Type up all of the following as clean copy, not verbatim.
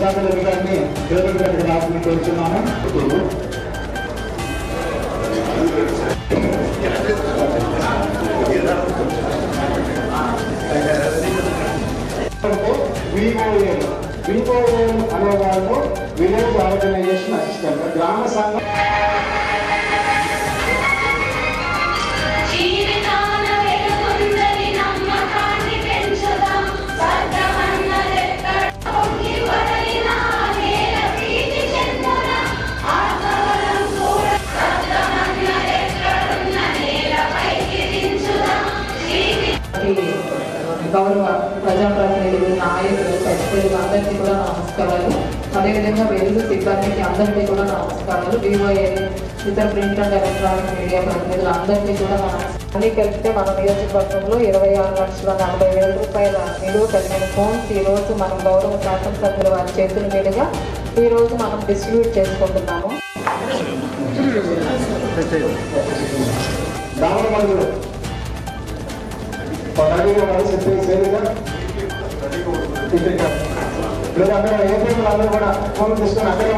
సుధాకర్ రెడ్డి గారిని పేరు గారికి రాసి కోరుతున్నాను. వివోఏలు అనేవాళ్ళు విలేజ్ ఆర్గనైజేషన్ అసిస్టెంట్ గ్రామ సంఘం గౌరవ ప్రజాప్రతినిధులు, నాయకులు, సభ్యులు అందరికీ కూడా నమస్కారాలు. అదేవిధంగా వెలుగు సిబ్బందికి అందరికీ కూడా నమస్కారాలు. వివోఏ ఇతర ప్రింట్ అండ్ ఎలక్ట్రానిక్ మీడియా ప్రతినిధులు అందరికీ కూడా అన్ని కలిపితే మన నియోజకవర్గంలో 26,40,000 రూపాయల నిలువ కలిగిన ఫోన్స్ ఈరోజు మనం గౌరవ శాసనసభ్యుల వారి చేతుల మీదుగా ఈరోజు మనం డిస్ట్రిబ్యూట్ చేసుకుంటున్నాము. అక్కడ ఏపీలు అందరూ కూడా ఫోన్ తీసుకొని అక్కడే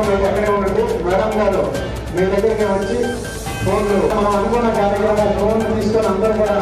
ఉండండి. మేడం గారు మీ దగ్గరికి వచ్చి ఫోన్లు మనం అనుకున్న కార్యక్రమాలు ఫోన్ తీసుకొని అందరూ కూడా